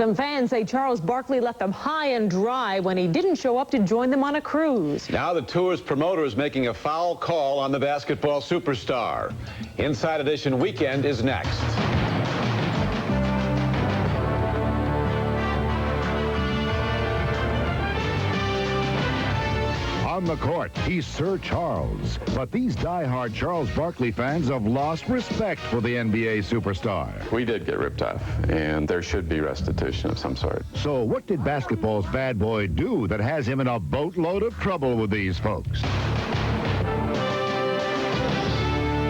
Some fans say Charles Barkley left them high and dry when he didn't show up to join them on a cruise. Now the tour's promoter is making a foul call on the basketball superstar. Inside Edition Weekend is next. On the court, he's Sir Charles. But these die-hard Charles Barkley fans have lost respect for the NBA superstar. We did get ripped off, and there should be restitution of some sort. So what did basketball's bad boy do that has him in a boatload of trouble with these folks?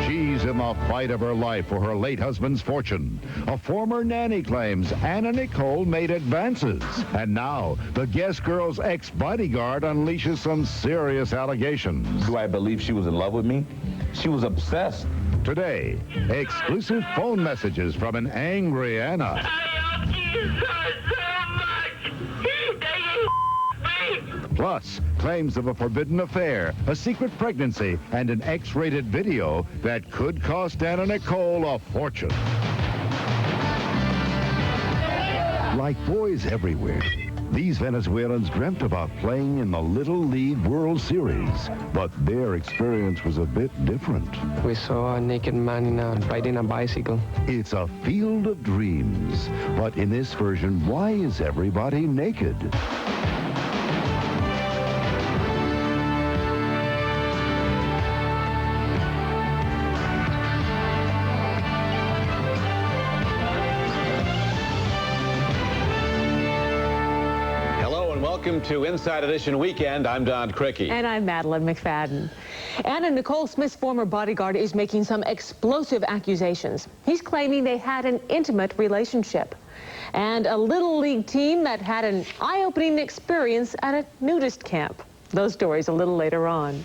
She's in the fight of her life for her late husband's fortune. A former nanny claims Anna Nicole made advances. And now, the guest girl's ex-bodyguard unleashes some serious allegations. Do I believe she was in love with me? She was obsessed. Today, exclusive phone messages from an angry Anna. Plus, claims of a forbidden affair, a secret pregnancy, and an X-rated video that could cost Anna Nicole a fortune. Like boys everywhere, these Venezuelans dreamt about playing in the Little League World Series, but their experience was a bit different. We saw a naked man riding a bicycle. It's a field of dreams, but in this version, why is everybody naked? Welcome to Inside Edition Weekend. I'm Don Criqui. And I'm Madeline McFadden. Anna Nicole Smith's former bodyguard is making some explosive accusations. He's claiming they had an intimate relationship. And a Little League team that had an eye-opening experience at a nudist camp. Those stories a little later on.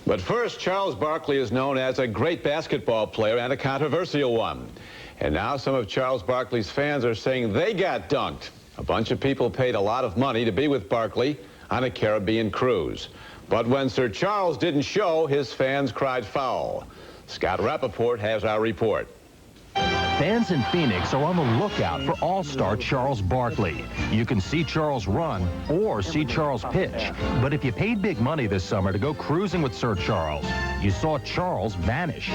But first, Charles Barkley is known as a great basketball player and a controversial one. And now some of Charles Barkley's fans are saying they got dunked. A bunch of people paid a lot of money to be with Barkley on a Caribbean cruise. But when Sir Charles didn't show, his fans cried foul. Scott Rappaport has our report. Fans in Phoenix are on the lookout for all-star Charles Barkley. You can see Charles run or see Charles pitch. But if you paid big money this summer to go cruising with Sir Charles, you saw Charles vanish.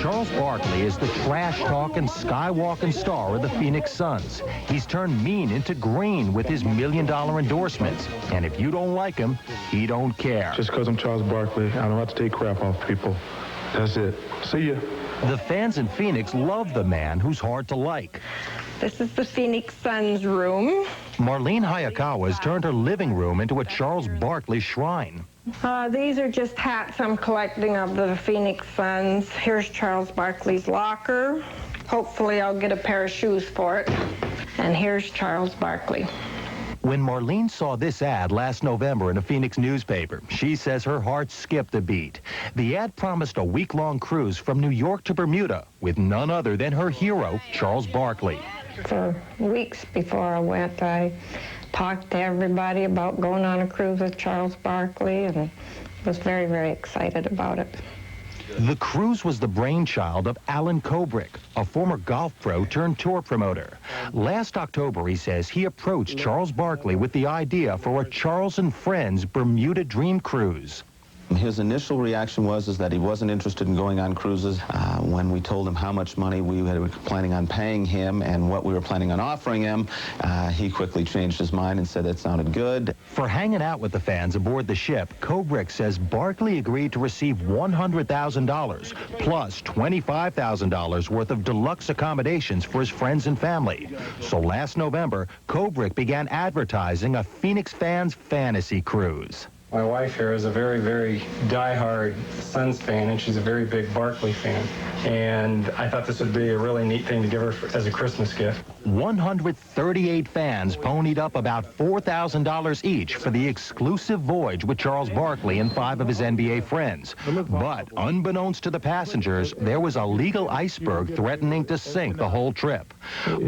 Charles Barkley is the trash-talking, sky-walking star of the Phoenix Suns. He's turned mean into green with his million-dollar endorsements. And if you don't like him, he don't care. Just because I'm Charles Barkley, I don't have to take crap off people. That's it. See ya. The fans in Phoenix love the man who's hard to like. This is the Phoenix Suns room. Marlene Hayakawa has turned her living room into a Charles Barkley shrine. These are just hats I'm collecting of the Phoenix Suns. Here's Charles Barkley's locker. Hopefully I'll get a pair of shoes for it. And here's Charles Barkley. When Marlene saw this ad last November in a Phoenix newspaper, she says her heart skipped a beat. The ad promised a week-long cruise from New York to Bermuda with none other than her hero, Charles Barkley. For weeks before I went, I talked to everybody about going on a cruise with Charles Barkley and was very, very excited about it. The cruise was the brainchild of Alan Kobrick, a former golf pro turned tour promoter. Last October, he says, he approached Charles Barkley with the idea for a Charles and Friends Bermuda Dream Cruise. His initial reaction was that he wasn't interested in going on cruises. When we told him how much money we were planning on paying him and what we were planning on offering him, he quickly changed his mind and said that sounded good. For hanging out with the fans aboard the ship, Kobrick says Barkley agreed to receive $100,000 plus $25,000 worth of deluxe accommodations for his friends and family. So last November, Kobrick began advertising a Phoenix fans fantasy cruise. My wife here is a very, very die-hard Suns fan, and she's a very big Barkley fan. And I thought this would be a really neat thing to give her as a Christmas gift. 138 fans ponied up about $4,000 each for the exclusive voyage with Charles Barkley and 5 of his NBA friends. But unbeknownst to the passengers, there was a legal iceberg threatening to sink the whole trip.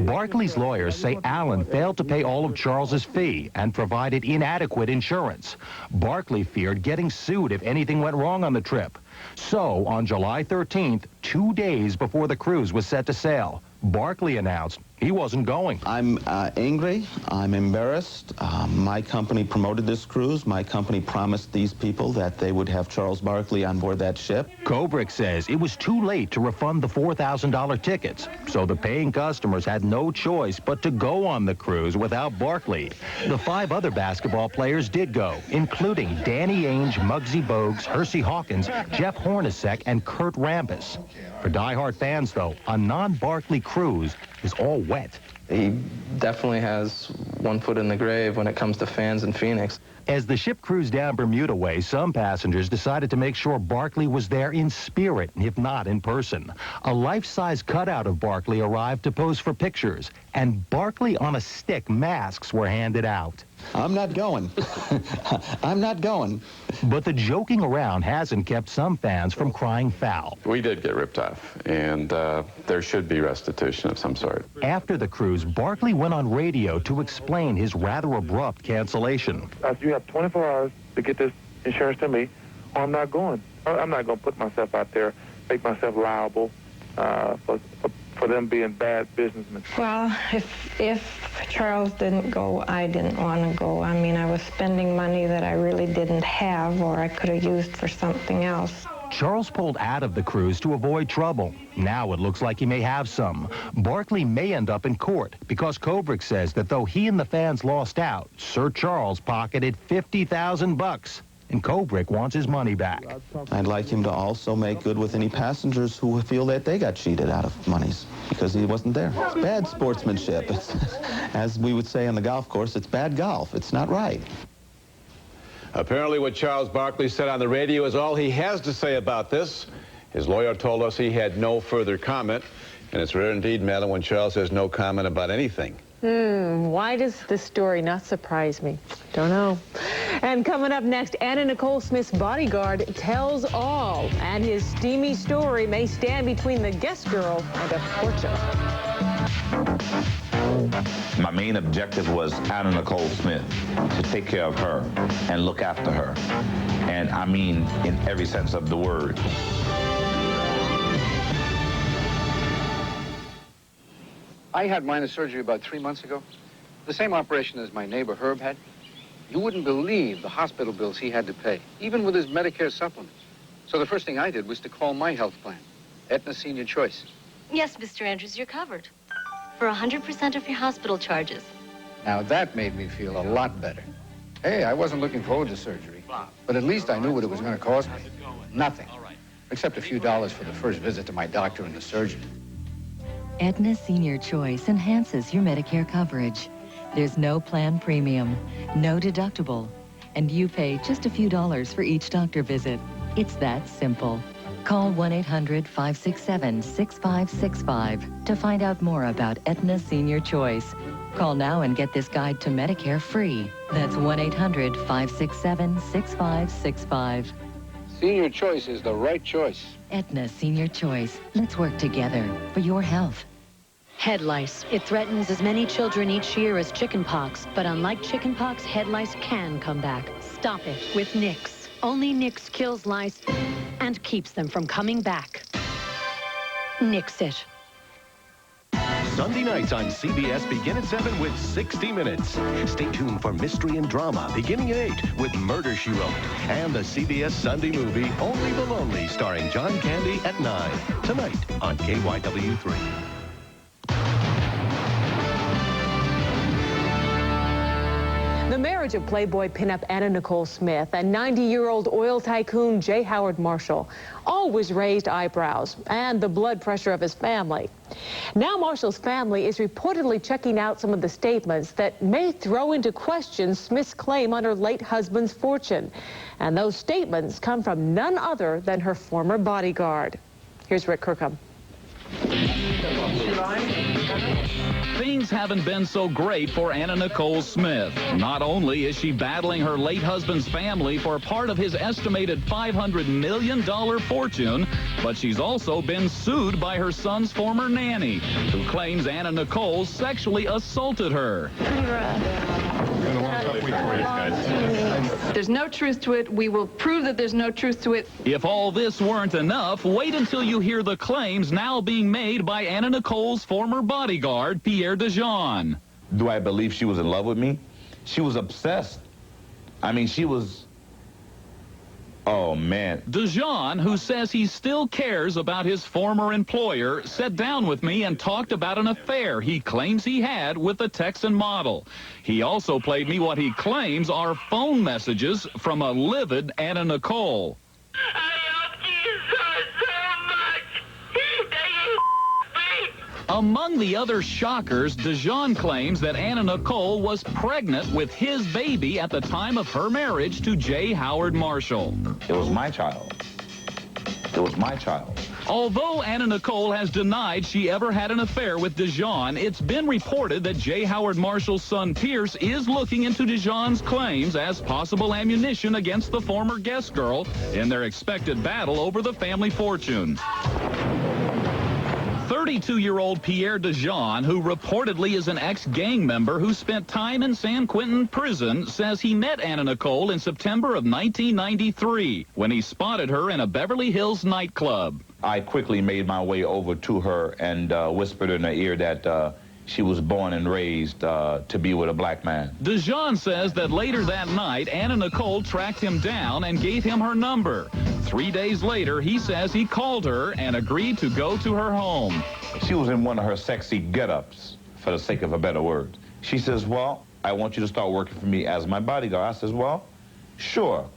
Barkley's lawyers say Allen failed to pay all of Charles's fee and provided inadequate insurance. Barkley feared getting sued if anything went wrong on the trip. So, on July 13th, 2 days before the cruise was set to sail, Barkley announced he wasn't going. I'm angry. I'm embarrassed. My company promoted this cruise. My company promised these people that they would have Charles Barkley on board that ship. Kubrick says it was too late to refund the $4,000 tickets, so the paying customers had no choice but to go on the cruise without Barkley. The 5 other basketball players did go, including Danny Ainge, Muggsy Bogues, Hersey Hawkins, Jeff Hornacek, and Kurt Rambis. For diehard fans, though, a non-Barkley cruise is all wet. He definitely has one foot in the grave when it comes to fans in Phoenix. As the ship cruised down Bermuda Way, some passengers decided to make sure Barkley was there in spirit, if not in person. A life-size cutout of Barkley arrived to pose for pictures, and Barkley on a stick masks were handed out. I'm not going. I'm not going. But the joking around hasn't kept some fans from crying foul. We did get ripped off, and there should be restitution of some sort. After the cruise, Barkley went on radio to explain his rather abrupt cancellation. You have 24 hours to get this insurance to me, or I'm not going. I'm not going to put myself out there, make myself liable for them being bad businessmen. Well, if Charles didn't go, I didn't want to go. I mean, I was spending money that I really didn't have or I could have used for something else. Charles pulled out of the cruise to avoid trouble. Now it looks like he may have some. Barkley may end up in court because Kubrick says that though he and the fans lost out, Sir Charles pocketed $50,000. And Kubrick wants his money back. I'd like him to also make good with any passengers who feel that they got cheated out of monies because he wasn't there. It's bad sportsmanship. As we would say on the golf course, it's bad golf. It's not right. Apparently what Charles Barkley said on the radio is all he has to say about this. His lawyer told us he had no further comment. And it's rare indeed, Madeline, when Charles has no comment about anything. Why does this story not surprise me? Don't know. And coming up next, Anna Nicole Smith's bodyguard tells all. And his steamy story may stand between the guest girl and a fortune. My main objective was Anna Nicole Smith, to take care of her and look after her. And I mean in every sense of the word. I had minor surgery about 3 months ago. The same operation as my neighbor Herb had. You wouldn't believe the hospital bills he had to pay, even with his Medicare supplement. So the first thing I did was to call my health plan, Aetna Senior Choice. Yes, Mr. Andrews, you're covered for 100% of your hospital charges. Now that made me feel a lot better. Hey, I wasn't looking forward to surgery, but at least I knew what it was going to cost me. Nothing, except a few dollars for the first visit to my doctor and the surgeon. Aetna Senior Choice enhances your Medicare coverage. There's no plan premium, no deductible, and you pay just a few dollars for each doctor visit. It's that simple. Call 1-800-567-6565 to find out more about Aetna Senior Choice. Call now and get this guide to Medicare free. That's 1-800-567-6565. Senior Choice is the right choice. Aetna Senior Choice. Let's work together for your health. Head lice. It threatens as many children each year as chickenpox, but unlike chickenpox, head lice can come back. Stop it with Nix. Only Nix kills lice and keeps them from coming back. Nix it. Sunday nights on CBS begin at 7 with 60 Minutes. Stay tuned for mystery and drama beginning at 8 with Murder, She Wrote. And the CBS Sunday movie, Only the Lonely, starring John Candy at 9. Tonight on KYW3. The marriage of Playboy pinup Anna Nicole Smith and 90-year-old oil tycoon J. Howard Marshall always raised eyebrows and the blood pressure of his family. Now Marshall's family is reportedly checking out some of the statements that may throw into question Smith's claim on her late husband's fortune. And those statements come from none other than her former bodyguard. Here's Rick Kirkham. Things haven't been so great for Anna Nicole Smith. Not only is she battling her late husband's family for part of his estimated $500 million fortune, but she's also been sued by her son's former nanny, who claims Anna Nicole sexually assaulted her. If there's no truth to it, we will prove that there's no truth to it. If all this weren't enough, wait until you hear the claims now being made by Anna Nicole's former bodyguard, Pierre DeJean. Do I believe she was in love with me? She was obsessed. I mean, she was... Oh, man. DeJean, who says he still cares about his former employer, sat down with me and talked about an affair he claims he had with the Texan model. He also played me what he claims are phone messages from a livid Anna Nicole. Among the other shockers, DeJean claims that Anna Nicole was pregnant with his baby at the time of her marriage to J. Howard Marshall. It was my child. It was my child. Although Anna Nicole has denied she ever had an affair with DeJean, it's been reported that J. Howard Marshall's son Pierce is looking into DeJean's claims as possible ammunition against the former guest girl in their expected battle over the family fortune. 32-year-old Pierre DeJean, who reportedly is an ex-gang member who spent time in San Quentin prison, says he met Anna Nicole in September of 1993 when he spotted her in a Beverly Hills nightclub. I quickly made my way over to her and whispered in her ear that she was born and raised to be with a black man. DeJean says that later that night, Anna Nicole tracked him down and gave him her number. 3 days later, he says he called her and agreed to go to her home. She was in one of her sexy get-ups, for the sake of a better word. She says, well, I want you to start working for me as my bodyguard. I says, well, sure.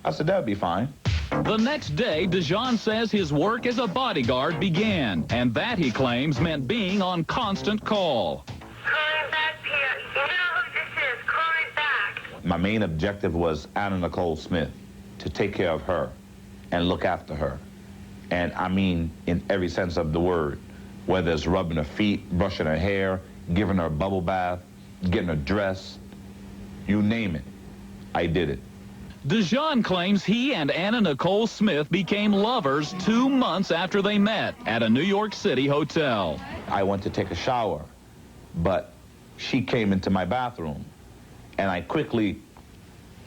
I said, that'd be fine. The next day, DeJean says his work as a bodyguard began, and that, he claims, meant being on constant call. Calling back, Pierre. You know who this is. Calling back. My main objective was Anna Nicole Smith, to take care of her and look after her. And I mean in every sense of the word, whether it's rubbing her feet, brushing her hair, giving her a bubble bath, getting her dressed, you name it, I did it. DeJean claims he and Anna Nicole Smith became lovers 2 months after they met at a New York City hotel. I went to take a shower, but she came into my bathroom, and I quickly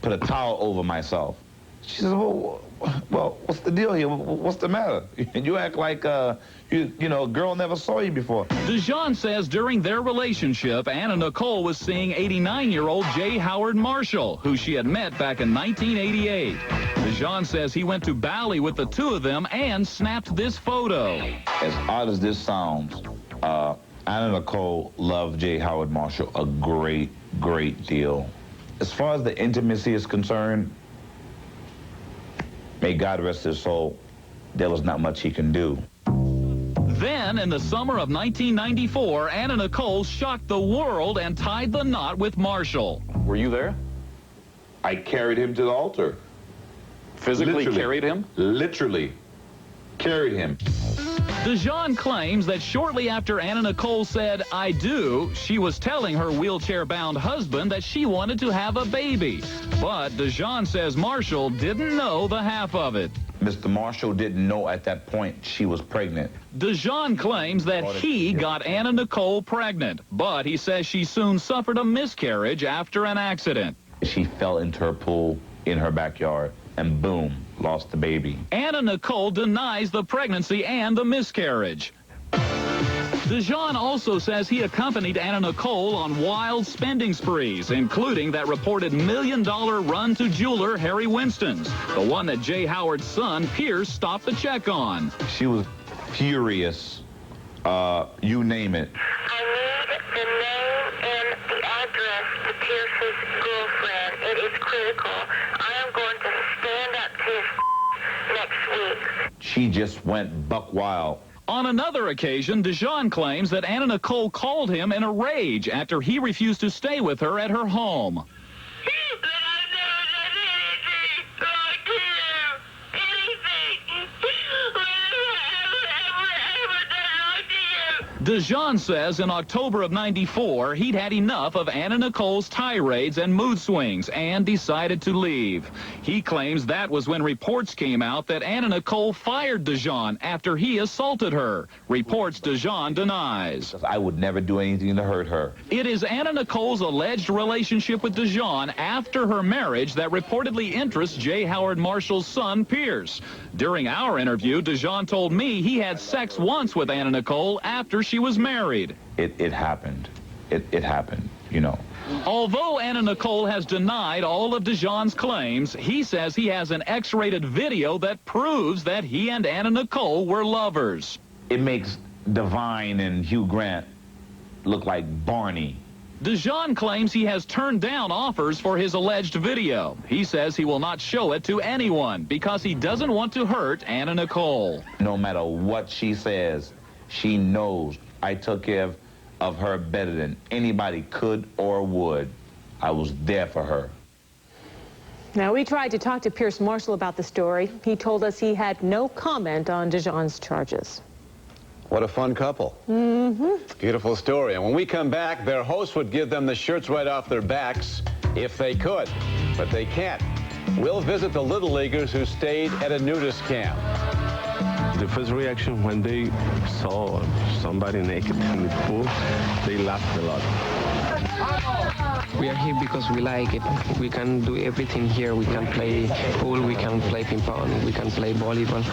put a towel over myself. She says, well, what's the deal here? What's the matter? You act like, you know, a girl never saw you before. DeJean says during their relationship, Anna Nicole was seeing 89-year-old J. Howard Marshall, who she had met back in 1988. DeJean says he went to Bali with the two of them and snapped this photo. As odd as this sounds, Anna Nicole loved J. Howard Marshall a great, great deal. As far as the intimacy is concerned, may God rest his soul, there was not much he can do. Then, in the summer of 1994, Anna Nicole shocked the world and tied the knot with Marshall. Were you there? I carried him to the altar. Physically Literally. carried him? Literally carried him. DeJean claims that shortly after Anna Nicole said, I do, she was telling her wheelchair-bound husband that she wanted to have a baby. But DeJean says Marshall didn't know the half of it. Mr. Marshall didn't know at that point she was pregnant. DeJean claims that he got Anna Nicole pregnant, but he says she soon suffered a miscarriage after an accident. She fell into her pool in her backyard, and boom, lost the baby. Anna Nicole denies the pregnancy and the miscarriage. DeJean also says he accompanied Anna Nicole on wild spending sprees, including that reported $1 million run to jeweler Harry Winston's, the one that J. Howard's son, Pierce, stopped the check on. She was furious. You name it. I need the name and the address to Pierce's girlfriend. It is critical. I am going to stand up to his next week. She just went buck wild. On another occasion, DeJean claims that Anna Nicole called him in a rage after he refused to stay with her at her home. DeJean says in October of '94, he'd had enough of Anna Nicole's tirades and mood swings and decided to leave. He claims that was when reports came out that Anna Nicole fired DeJean after he assaulted her. Reports DeJean denies. I would never do anything to hurt her. It is Anna Nicole's alleged relationship with DeJean after her marriage that reportedly interests J. Howard Marshall's son, Pierce. During our interview, DeJean told me he had sex once with Anna Nicole after she was married. It happened. It happened, you know. Although Anna Nicole has denied all of DeJean's claims, he says he has an X-rated video that proves that he and Anna Nicole were lovers. It makes Divine and Hugh Grant look like Barney. DeJean claims he has turned down offers for his alleged video. He says he will not show it to anyone because he doesn't want to hurt Anna Nicole. No matter what she says, she knows I took care of her better than anybody could or would. I was there for her. Now, we tried to talk to Pierce Marshall about the story. He told us he had no comment on DeJean's charges. What a fun couple. Beautiful story. And when we come back, their host would give them the shirts right off their backs if they could, but they can't. We'll visit the Little Leaguers who stayed at a nudist camp. The first reaction when they saw somebody naked in the pool, they laughed a lot. We are here because we like it. We can do everything here. We can play pool, we can play ping pong, we can play volleyball.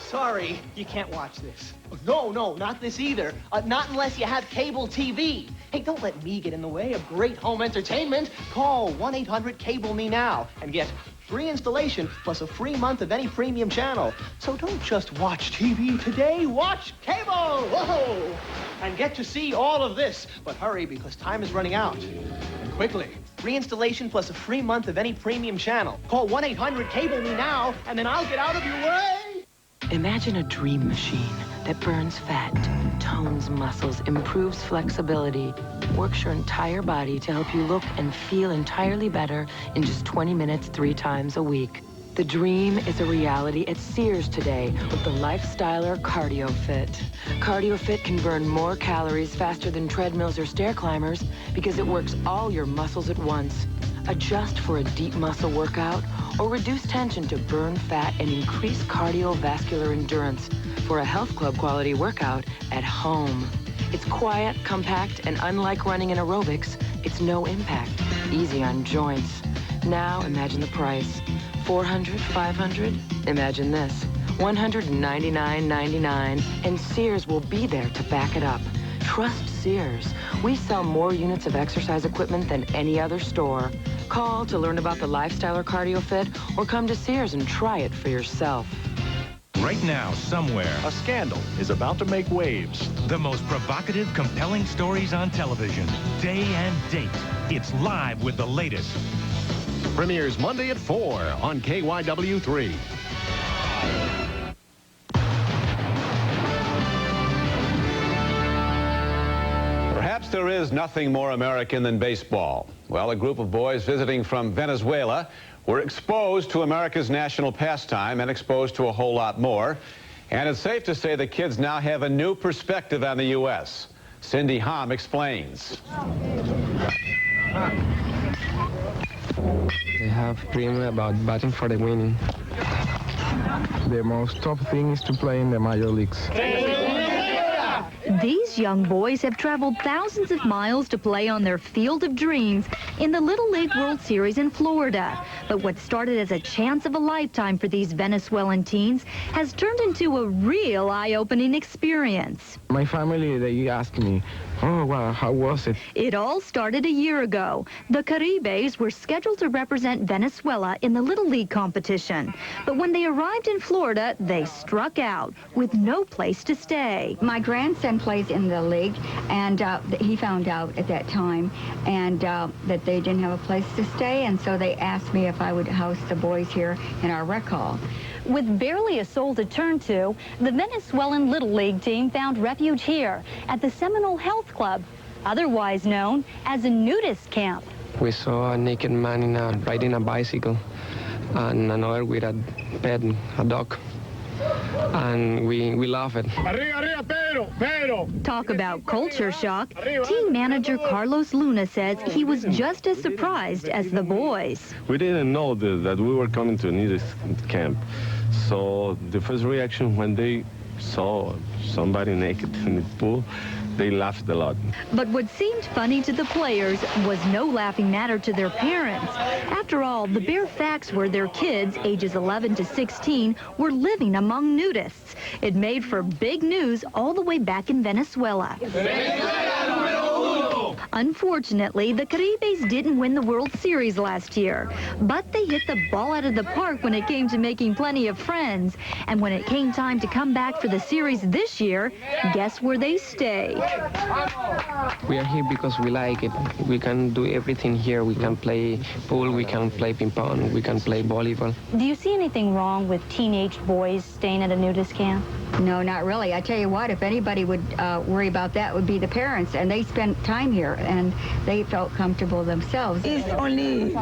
Sorry, you can't watch this. No, not this either. Not unless you have cable TV. Hey, don't let me get in the way of great home entertainment. Call 1-800-CABLE-ME now and get free installation plus a free month of any premium channel. So don't just watch TV today, watch cable! Whoa! And get to see all of this. But hurry, because time is running out. And quickly, free installation plus a free month of any premium channel. Call 1-800-CABLE-ME now, and then I'll get out of your way! Imagine a dream machine that burns fat, tones muscles, improves flexibility, works your entire body to help you look and feel entirely better in just 20 minutes 3 times a week. The dream is a reality at Sears today with the Lifestyler CardioFit. CardioFit can burn more calories faster than treadmills or stair climbers because it works all your muscles at once. Adjust for a deep muscle workout or reduce tension to burn fat and increase cardiovascular endurance for a health club quality workout at home. It's quiet, compact, and unlike running in aerobics, it's no impact, easy on joints. Now imagine the price. $400, $500? Imagine this. $199.99, and Sears will be there to back it up. Trust Sears. We sell more units of exercise equipment than any other store. Call to learn about the Lifestyler CardioFit or come to Sears and try it for yourself. Right now, somewhere, a scandal is about to make waves. The most provocative, compelling stories on television. Day and date. It's live with the latest. Premieres Monday at 4 on KYW3. Perhaps there is nothing more American than baseball. Well, a group of boys visiting from Venezuela were exposed to America's national pastime and exposed to a whole lot more. And it's safe to say the kids now have a new perspective on the U.S. Cindy Hom explains. They have dream about batting for the winning. The most top thing is to play in the major leagues. These young boys have traveled thousands of miles to play on their field of dreams in the Little League World Series in Florida. But what started as a chance of a lifetime for these Venezuelan teens has turned into a real eye-opening experience. My family, they asked me, oh, wow, how was it? It all started a year ago. The Caribes were scheduled to represent Venezuela in the Little League competition. But when they arrived in Florida, they struck out with no place to stay. My grandson son plays in the league, and he found out at that time, and that they didn't have a place to stay, and so they asked me if I would house the boys here in our rec hall. With barely a soul to turn to, the Venezuelan Little League team found refuge here at the Seminole Health Club, otherwise known as a nudist camp. We saw a naked man riding a bicycle and another with a pet, a dog. And we laughed. Talk about culture shock. Team manager Carlos Luna says he was just as surprised as the boys. We didn't know that we were coming to a nudist camp. So the first reaction when they saw somebody naked in the pool, they laughed a lot. But what seemed funny to the players was no laughing matter to their parents. After all, the bare facts were their kids, ages 11 to 16, were living among nudists. It made for big news all the way back in Venezuela. Unfortunately, the Caribes didn't win the World Series last year, but they hit the ball out of the park when it came to making plenty of friends. And when it came time to come back for the series this year, guess where they stayed? We are here because we like it. We can do everything here. We can play pool, we can play ping pong, we can play volleyball. Do you see anything wrong with teenage boys staying at a nudist camp? No, not really. I tell you what, if anybody would worry about that, would be the parents, and they spent time here, and they felt comfortable themselves. It's only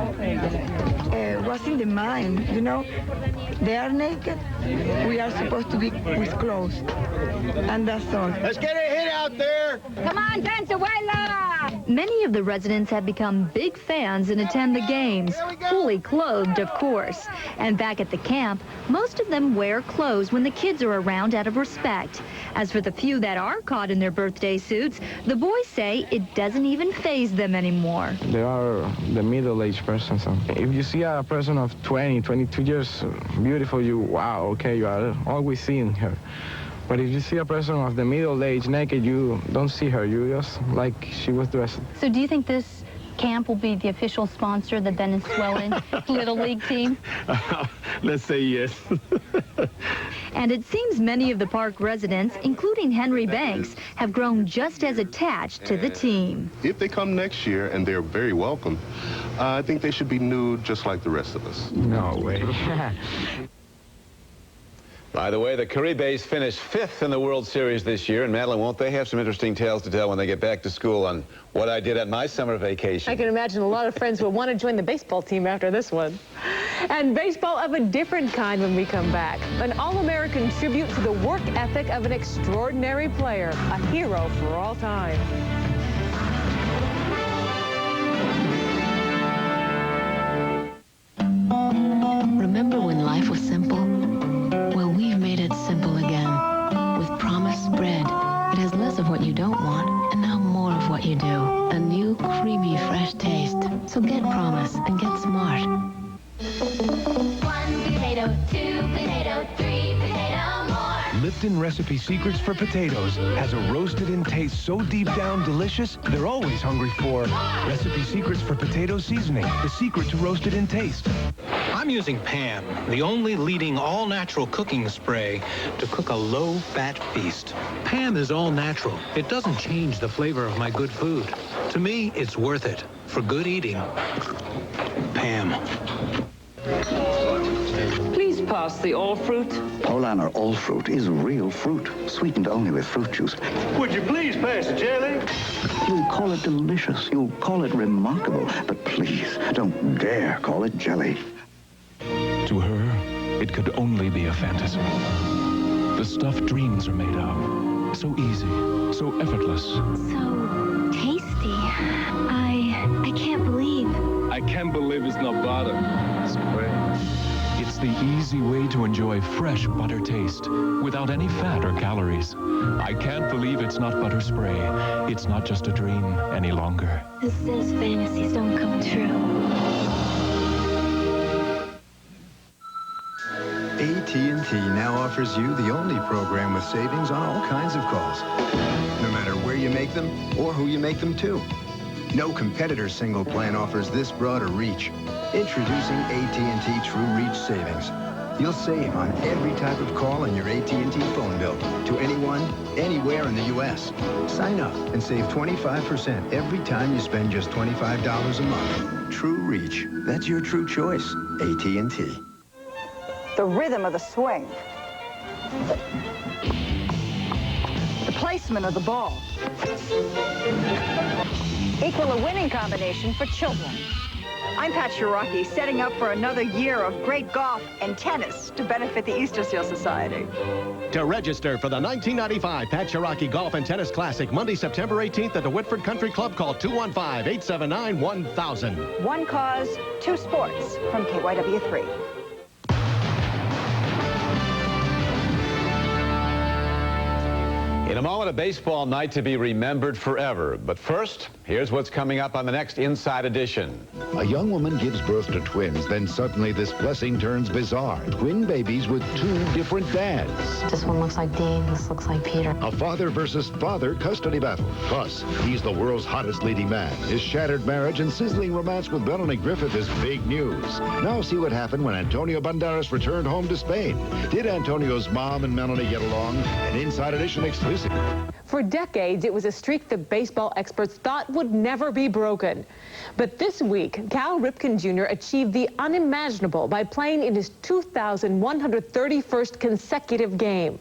what's in the mind, you know. They are naked. We are supposed to be with clothes, and that's all. Let's get a hit out there. Come on, Venezuela! Many of the residents have become big fans and attend the games, fully clothed, of course. And back at the camp, most of them wear clothes when the kids are around out of respect. As for the few that are caught in their birthday suits, the boys say it doesn't even faze them anymore. There are the middle-aged persons. If you see a person of 20, 22 years, beautiful, wow, okay, you are always seeing her. But if you see a person of the middle age naked, you don't see her. You just like she was dressed. So do you think this camp will be the official sponsor of the Venezuelan Little League team? Let's say yes. And it seems many of the park residents, including Henry Banks, have grown just as attached to the team. If they come next year, and they're very welcome, I think they should be nude just like the rest of us. No way. By the way, the Caribes finished 5th in the World Series this year. And Madeline, won't they have some interesting tales to tell when they get back to school on what I did at my summer vacation? I can imagine a lot of friends will want to join the baseball team after this one. And baseball of a different kind when we come back. An all-American tribute to the work ethic of an extraordinary player, a hero for all time. Remember when life was simple? Well, we've made it simple again. With Promise Bread, it has less of what you don't want and now more of what you do. A new, creamy, fresh taste. So get Promise and get smart. 1 potato, 2 potato, 3 potato more. Lipton Recipe Secrets for Potatoes has a roasted-in taste so deep down delicious, they're always hungry for Recipe Secrets for Potato Seasoning, the secret to roasted-in taste. I'm using Pam, the only leading all-natural cooking spray to cook a low-fat feast. Pam is all-natural. It doesn't change the flavor of my good food. To me, it's worth it. For good eating, Pam. Please pass the all-fruit. Polaner all-fruit is real fruit, sweetened only with fruit juice. Would you please pass the jelly? You'll call it delicious, you'll call it remarkable, but please, don't dare call it jelly. To her, it could only be a fantasy. The stuff dreams are made of. So easy, so effortless. So tasty. I can't believe. I can't believe it's not butter. It's great. It's the easy way to enjoy fresh butter taste without any fat or calories. I can't believe it's not butter spray. It's not just a dream any longer. Who says fantasies don't come true? AT&T now offers you the only program with savings on all kinds of calls, no matter where you make them or who you make them to. No competitor single plan offers this broader reach. Introducing AT&T True Reach Savings. You'll save on every type of call on your AT&T phone bill to anyone, anywhere in the U.S. Sign up and save 25% every time you spend just $25 a month. True Reach. That's your true choice. AT&T. The rhythm of the swing. The placement of the ball. Equal a winning combination for children. I'm Pat Shiraki, setting up for another year of great golf and tennis to benefit the Easter Seal Society. To register for the 1995 Pat Shiraki Golf and Tennis Classic, Monday, September 18th at the Whitford Country Club, call 215-879-1000. One cause, two sports from KYW3. In a moment, a baseball night to be remembered forever. But first, here's what's coming up on the next Inside Edition. A young woman gives birth to twins, then suddenly this blessing turns bizarre. Twin babies with two different dads. This one looks like Dean, this looks like Peter. A father versus father custody battle. Plus, he's the world's hottest leading man. His shattered marriage and sizzling romance with Melanie Griffith is big news. Now see what happened when Antonio Banderas returned home to Spain. Did Antonio's mom and Melanie get along? An Inside Edition exclusive. For decades, it was a streak the baseball experts thought would never be broken. But this week, Cal Ripken Jr. achieved the unimaginable by playing in his 2,131st consecutive game.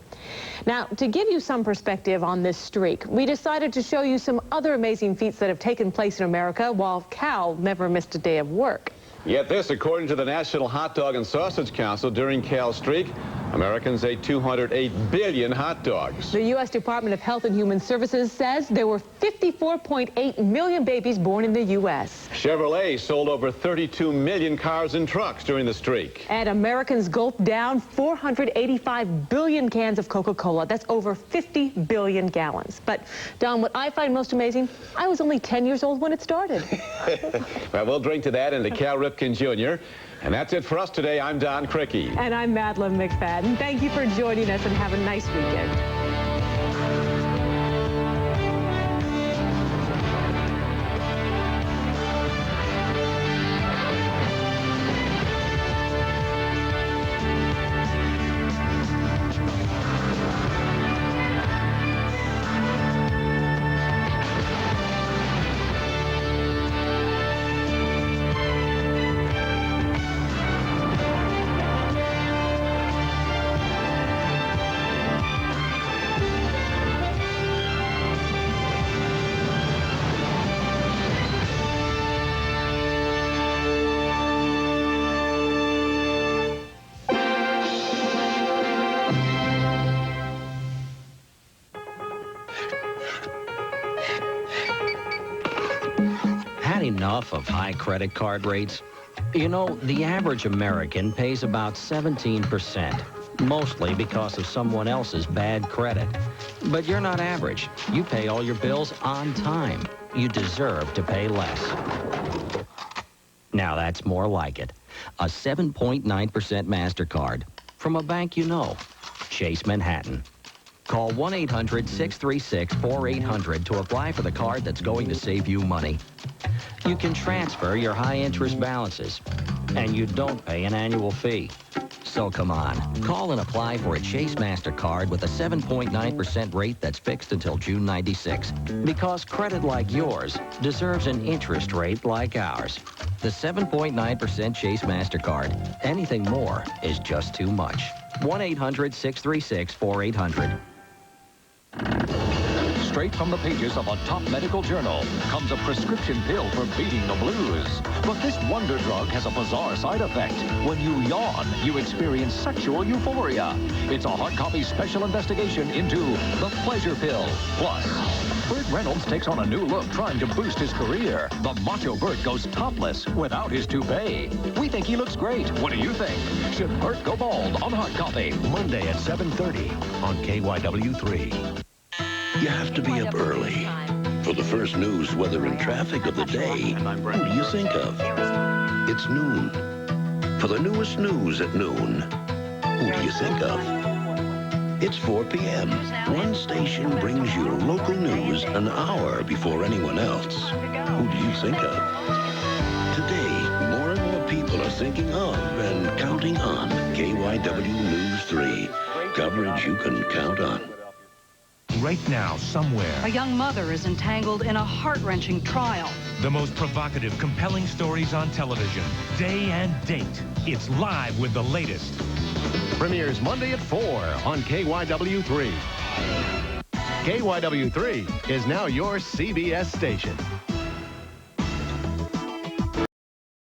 Now, to give you some perspective on this streak, we decided to show you some other amazing feats that have taken place in America while Cal never missed a day of work. Get this, according to the National Hot Dog and Sausage Council, during Cal's streak, Americans ate 208 billion hot dogs. The U.S. Department of Health and Human Services says there were 54.8 million babies born in the U.S. Chevrolet sold over 32 million cars and trucks during the streak. And Americans gulped down 485 billion cans of Coca-Cola. That's over 50 billion gallons. But, Don, what I find most amazing, I was only 10 years old when it started. Well, we'll drink to that and to Cal Ripken Jr. And that's it for us today. I'm Don Criqui. And I'm Madeline McFadden. Thank you for joining us and have a nice weekend. Enough of high credit card rates? You know, the average American pays about 17%, mostly because of someone else's bad credit. But you're not average. You pay all your bills on time. You deserve to pay less. Now that's more like it. A 7.9% MasterCard from a bank you know, Chase Manhattan. Call 1-800-636-4800 to apply for the card that's going to save you money. You can transfer your high-interest balances, and you don't pay an annual fee. So come on, call and apply for a Chase MasterCard with a 7.9% rate that's fixed until June 96. Because credit like yours deserves an interest rate like ours. The 7.9% Chase MasterCard. Anything more is just too much. 1-800-636-4800. Straight from the pages of a top medical journal comes a prescription pill for beating the blues. But this wonder drug has a bizarre side effect. When you yawn, you experience sexual euphoria. It's a hard copy special investigation into the pleasure pill. Plus, Burt Reynolds takes on a new look trying to boost his career. The macho Burt goes topless without his toupee. We think he looks great. What do you think? Should Burt go bald on hard copy? Monday at 7:30 on KYW3. You have to be up early. For the first news, weather, and traffic of the day, who do you think of? It's noon. For the newest news at noon, who do you think of? It's 4 p.m. One station brings you local news an hour before anyone else. Who do you think of? Today, more and more people are thinking of and counting on KYW News 3. Coverage you can count on. Right now, somewhere, A young mother is entangled in a heart-wrenching trial. the most provocative, compelling stories on television. Day and date. It's live with the latest. Premieres Monday at 4 on KYW3. KYW3 is now your CBS station.